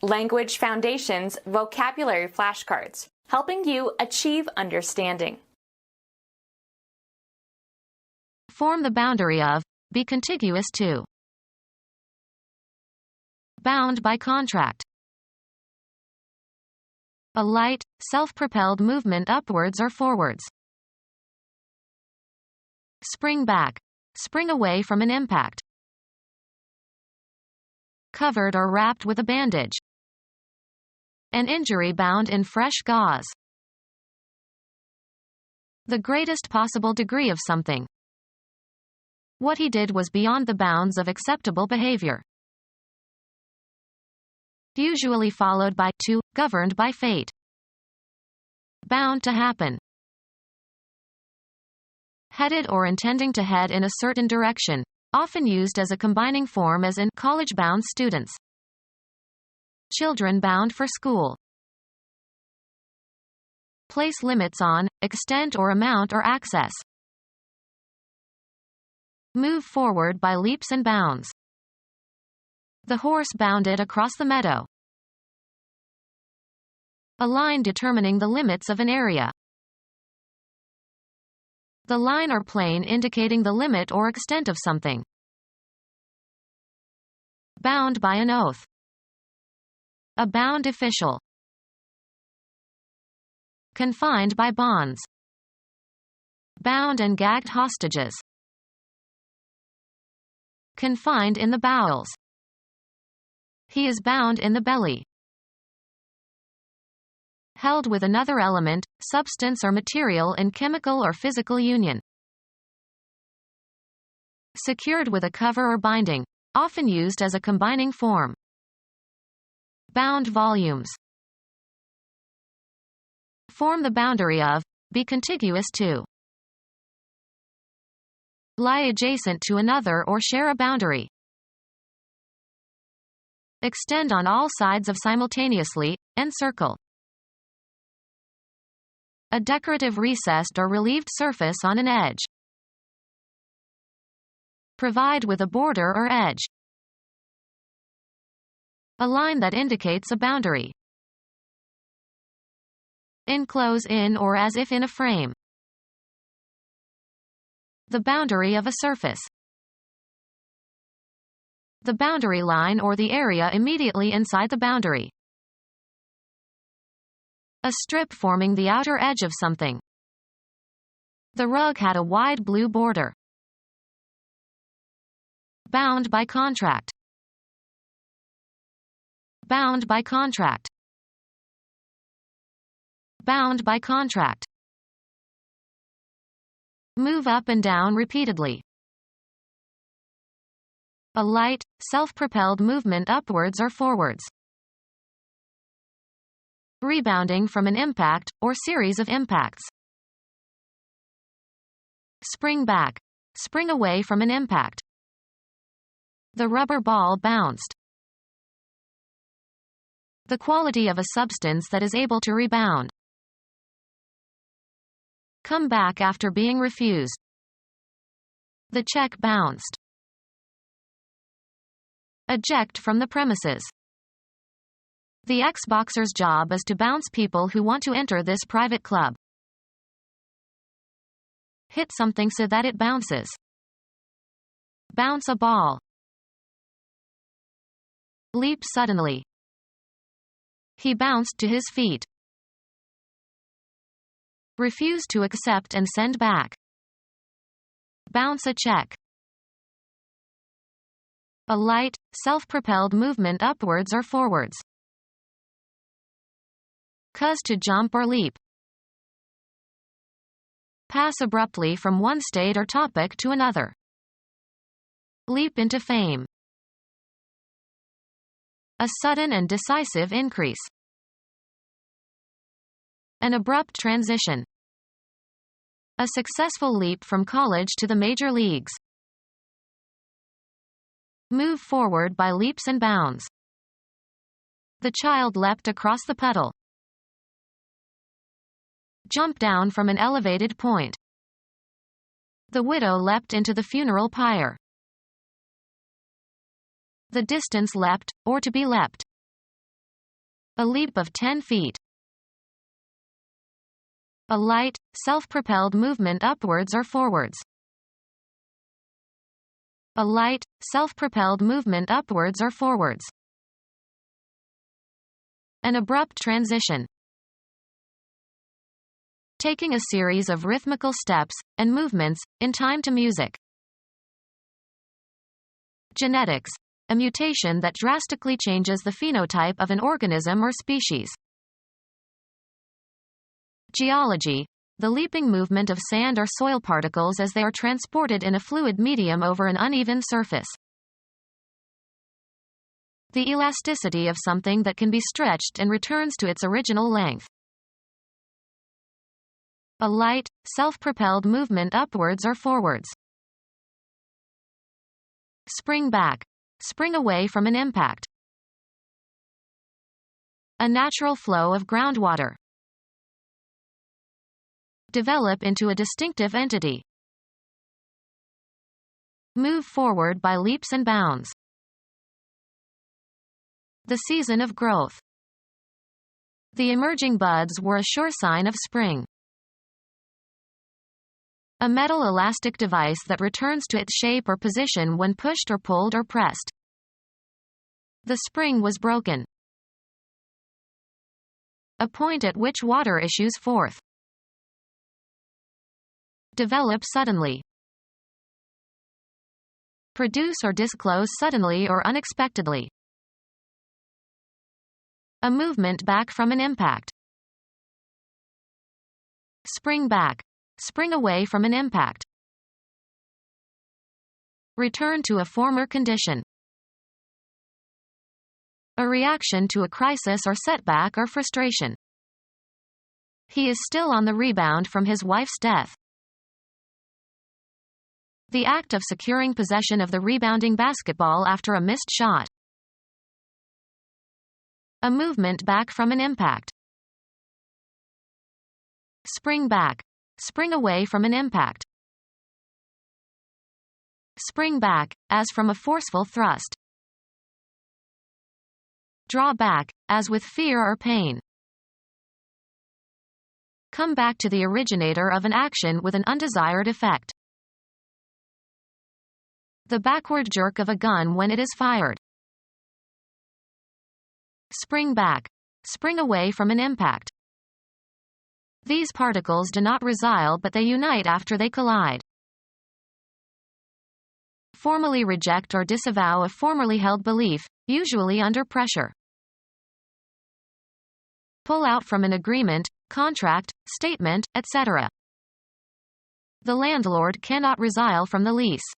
Language Foundations Vocabulary Flashcards, helping you achieve understanding. Form the boundary of, be contiguous to. Bound by contract. A light, self-propelled movement upwards or forwards. Spring back. Spring away from an impact. Covered or wrapped with a bandage. An injury bound in fresh gauze. The greatest possible degree of something. What he did was beyond the bounds of acceptable behavior. Usually followed by to, governed by fate. Bound to happen. Headed or intending to head in a certain direction, often used as a combining form as in college-bound students. Children bound for school. Place limits on, extent or amount or access. Move forward by leaps and bounds. The horse bounded across the meadow. A line determining the limits of an area. The line or plane indicating the limit or extent of something. Bound by an oath. A bound official. Confined by bonds. Bound and gagged hostages. Confined in the bowels. He is bound in the belly. Held with another element, substance or material in chemical or physical union. Secured with a cover or binding, often used as a combining form. Bound volumes. Form the boundary of, be contiguous to. Lie adjacent to another or share a boundary. Extend on all sides of simultaneously, encircle. A decorative recessed or relieved surface on an edge. Provide with a border or edge. A line that indicates a boundary. Enclose in or as if in a frame. The boundary of a surface. The boundary line or the area immediately inside the boundary. A strip forming the outer edge of something. The rug had a wide blue border. Bound by contract. Bound by contract. Bound by contract. Move up and down repeatedly. A light, self-propelled movement upwards or forwards. Rebounding from an impact, or series of impacts. Spring back. Spring away from an impact. The rubber ball bounced. The quality of a substance that is able to rebound. Come back after being refused. The check bounced. Eject from the premises. The ex-boxer's job is to bounce people who want to enter this private club. Hit something so that it bounces. Bounce a ball. Leap suddenly. He bounced to his feet. Refuse to accept and send back. Bounce a check. A light, self-propelled movement upwards or forwards. Cause to jump or leap. Pass abruptly from one state or topic to another. Leap into fame. A sudden and decisive increase. An abrupt transition. A successful leap from college to the major leagues. Move forward by leaps and bounds. The child leapt across the puddle. Jump down from an elevated point. The widow leapt into the funeral pyre. The distance leapt, or to be leapt. A leap of 10 feet. A light, self-propelled movement upwards or forwards. A light, self-propelled movement upwards or forwards. An abrupt transition. Taking a series of rhythmical steps and movements in time to music. Genetics. A mutation that drastically changes the phenotype of an organism or species. Geology. The leaping movement of sand or soil particles as they are transported in a fluid medium over an uneven surface. The elasticity of something that can be stretched and returns to its original length. A light, self-propelled movement upwards or forwards. Spring back. Spring away from an impact. A natural flow of groundwater. Develop into a distinctive entity. Move forward by leaps and bounds. The season of growth. The emerging buds were a sure sign of spring. A metal elastic device that returns to its shape or position when pushed or pulled or pressed. The spring was broken. A point at which water issues forth. Develop suddenly. Produce or disclose suddenly or unexpectedly. A movement back from an impact. Spring back. Spring away from an impact. Return to a former condition. A reaction to a crisis or setback or frustration. He is still on the rebound from his wife's death. The act of securing possession of the rebounding basketball after a missed shot. A movement back from an impact. Spring back. Spring away from an impact. Spring back, as from a forceful thrust. Draw back, as with fear or pain. Come back to the originator of an action with an undesired effect. The backward jerk of a gun when it is fired. Spring back. Spring away from an impact. These particles do not resile but they unite after they collide. Formally reject or disavow a formerly held belief, usually under pressure. Pull out from an agreement, contract, statement, etc. The landlord cannot resile from the lease.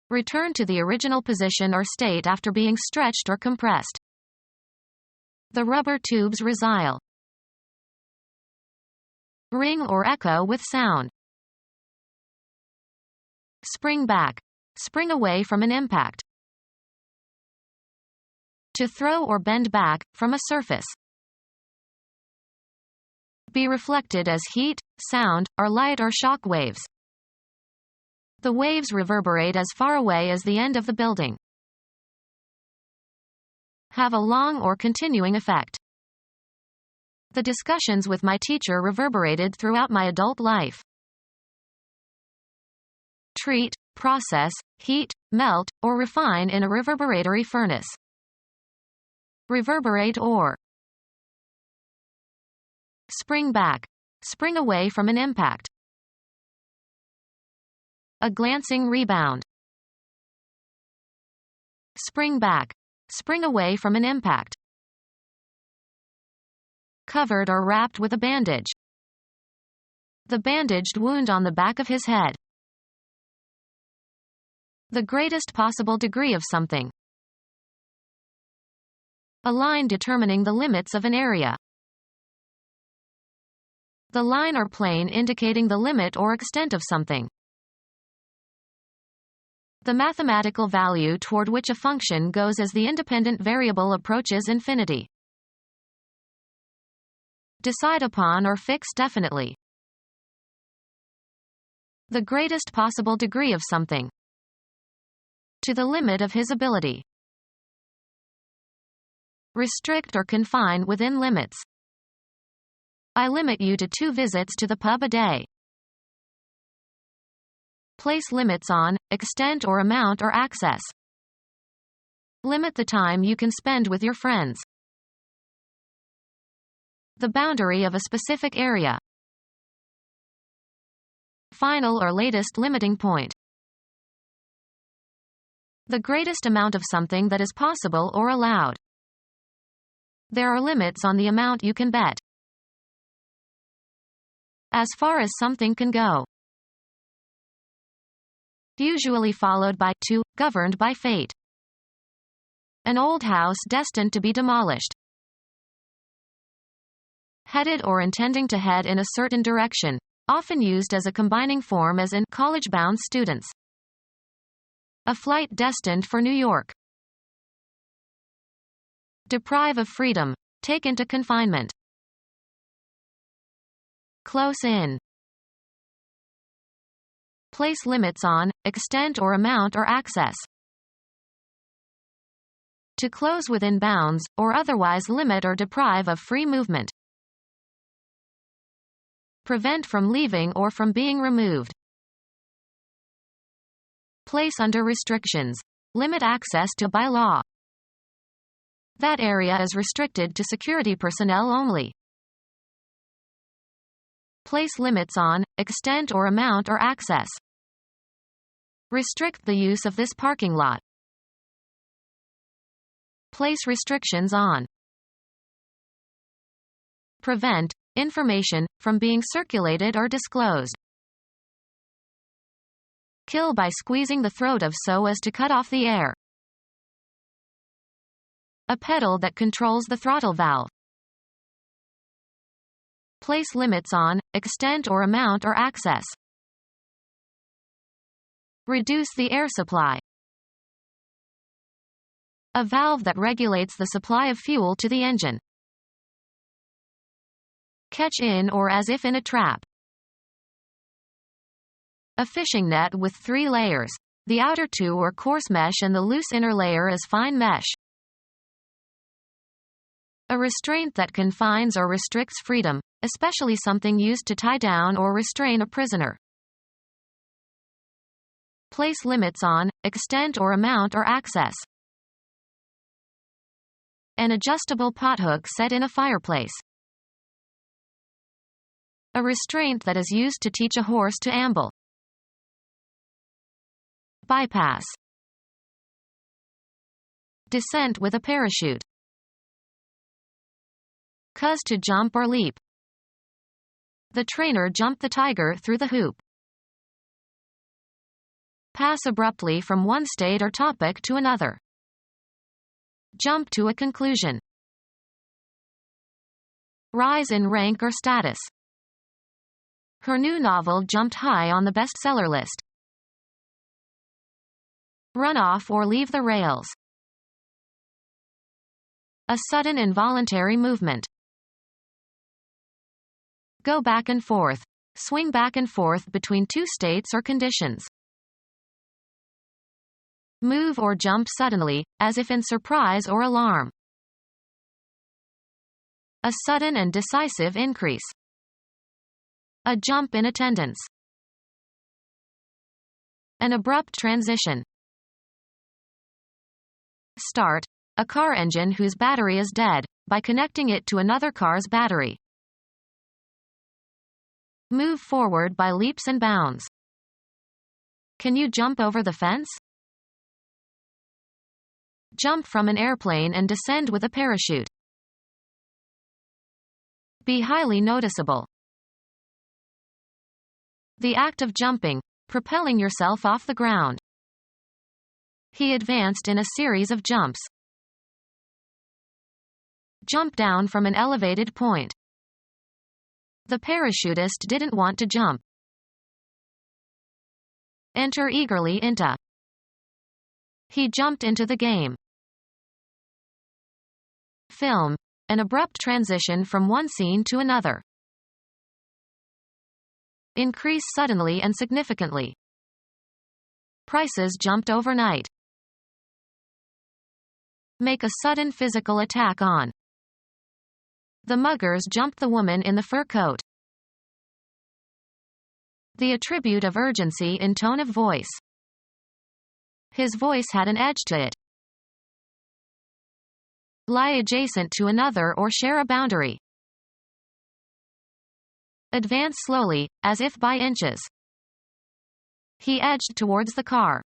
Return to the original position or state after being stretched or compressed. The rubber tubes resile. Ring or echo with sound. Spring back. Spring away from an impact. To throw or bend back, from a surface. Be reflected as heat, sound, or light or shock waves. The waves reverberate as far away as the end of the building. Have a long or continuing effect. The discussions with my teacher reverberated throughout my adult life. Treat, process, heat, melt, or refine in a reverberatory furnace. Reverberate or spring back. Spring away from an impact. A glancing rebound. Spring back. Spring away from an impact. Covered or wrapped with a bandage. The bandaged wound on the back of his head. The greatest possible degree of something. A line determining the limits of an area. The line or plane indicating the limit or extent of something. The mathematical value toward which a function goes as the independent variable approaches infinity. Decide upon or fix definitely. The greatest possible degree of something. To the limit of his ability. Restrict or confine within limits. I limit you to 2 visits to the pub a day. Place limits on, extent or amount or access. Limit the time you can spend with your friends. The boundary of a specific area. Final or latest limiting point. The greatest amount of something that is possible or allowed. There are limits on the amount you can bet. As far as something can go. Usually followed by to, governed by fate. An old house destined to be demolished. Headed or intending to head in a certain direction, often used as a combining form as in college-bound students. A flight destined for New York. Deprive of freedom, take into confinement. Close in. Place limits on, extent or amount or access. To close within bounds, or otherwise limit or deprive of free movement. Prevent from leaving or from being removed. Place under restrictions. Limit access to by law. That area is restricted to security personnel only. Place limits on, extent or amount or access. Restrict the use of this parking lot. Place restrictions on. Prevent information from being circulated or disclosed. Kill by squeezing the throat of so as to cut off the air. A pedal that controls the throttle valve. Place limits on, extent or amount or access. Reduce the air supply. A valve that regulates the supply of fuel to the engine. Catch in or as if in a trap. A fishing net with 3 layers. The outer 2 are coarse mesh and the loose inner layer is fine mesh. A restraint that confines or restricts freedom, especially something used to tie down or restrain a prisoner. Place limits on, extent or amount or access. An adjustable pothook set in a fireplace. A restraint that is used to teach a horse to amble. Bypass. Descent with a parachute. Cuz to jump or leap. The trainer jumped the tiger through the hoop. Pass abruptly from one state or topic to another. Jump to a conclusion. Rise in rank or status. Her new novel jumped high on the bestseller list. Run off or leave the rails. A sudden involuntary movement. Go back and forth. Swing back and forth between 2 states or conditions. Move or jump suddenly, as if in surprise or alarm. A sudden and decisive increase. A jump in attendance. An abrupt transition. Start. A car engine whose battery is dead, by connecting it to another car's battery. Move forward by leaps and bounds. Can you jump over the fence? Jump from an airplane and descend with a parachute. Be highly noticeable. The act of jumping, propelling yourself off the ground. He advanced in a series of jumps. Jump down from an elevated point. The parachutist didn't want to jump. Enter eagerly into. He jumped into the game. Film. An abrupt transition from one scene to another. Increase suddenly and significantly. Prices jumped overnight. make a sudden physical attack on. The muggers jumped the woman in the fur coat. The attribute of urgency in tone of voice. His voice had an edge to it. Lie adjacent to another or share a boundary. Advance slowly, as if by inches. He edged towards the car.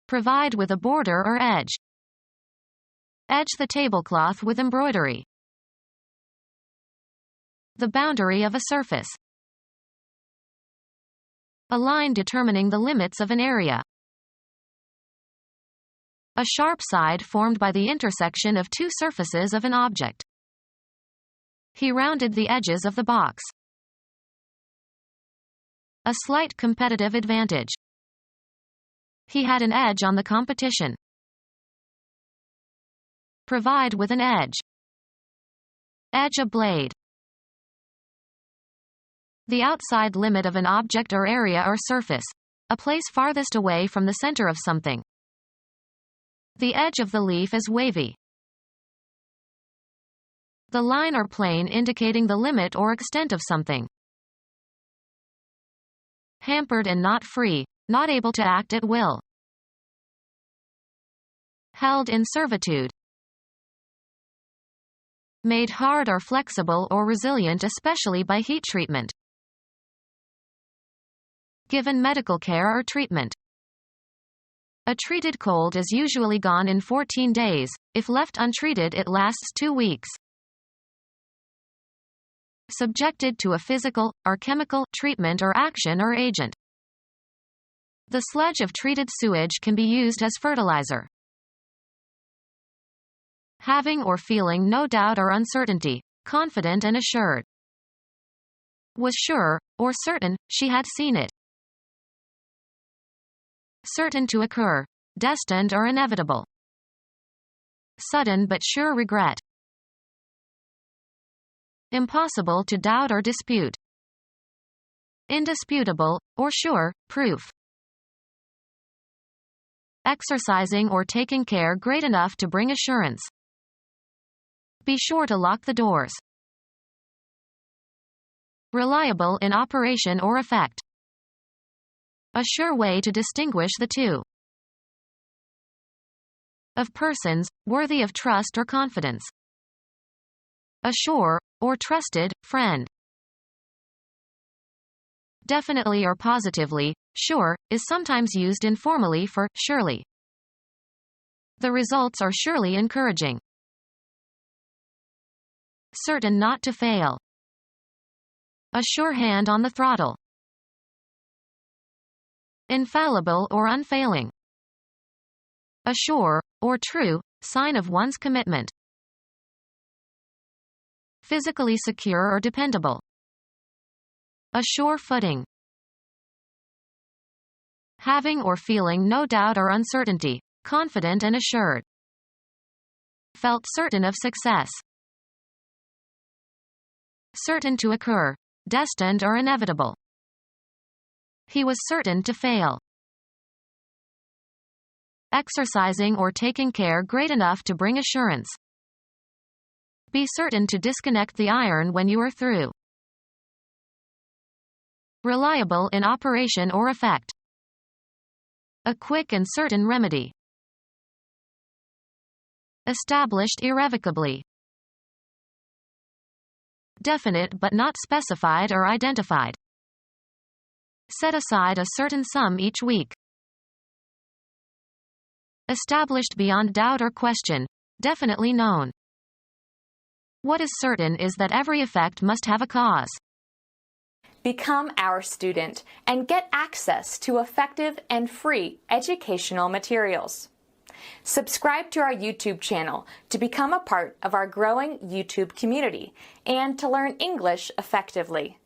Provide with a border or edge. Edge the tablecloth with embroidery. The boundary of a surface. A line determining the limits of an area. A sharp side formed by the intersection of two surfaces of an object. He rounded the edges of the box. A slight competitive advantage. He had an edge on the competition. Provide with an edge. Edge a blade. The outside limit of an object or area or surface. A place farthest away from the center of something. The edge of the leaf is wavy. The line or plane indicating the limit or extent of something. Hampered and not free, not able to act at will. Held in servitude. Made hard or flexible or resilient especially by heat treatment. Given medical care or treatment. A treated cold is usually gone in 14 days, if left untreated it lasts 2 weeks. Subjected to a physical, or chemical, treatment or action or agent. The sludge of treated sewage can be used as fertilizer. Having or feeling no doubt or uncertainty, confident and assured. Was sure, or certain, she had seen it. Certain to occur, destined or inevitable. Sudden but sure regret. Impossible to doubt or dispute. Indisputable, or sure, proof. Exercising or taking care great enough to bring assurance. Be sure to lock the doors. Reliable in operation or effect. A sure way to distinguish the two. Of persons, worthy of trust or confidence. A sure, or trusted, friend. Definitely or positively, sure, is sometimes used informally for surely. The results are surely encouraging. Certain not to fail. A sure hand on the throttle. Infallible or unfailing. A sure, or true, sign of one's commitment. Physically secure or dependable. A sure footing. Having or feeling no doubt or uncertainty, confident and assured. Felt certain of success. Certain to occur, destined or inevitable. He was certain to fail. Exercising or taking care great enough to bring assurance. Be certain to disconnect the iron when you are through. Reliable in operation or effect. A quick and certain remedy. Established irrevocably. Definite but not specified or identified. Set aside a certain sum each week. Established beyond doubt or question, definitely known. What is certain is that every effect must have a cause. Become our student and get access to effective and free educational materials. Subscribe to our YouTube channel to become a part of our growing YouTube community and to learn English effectively.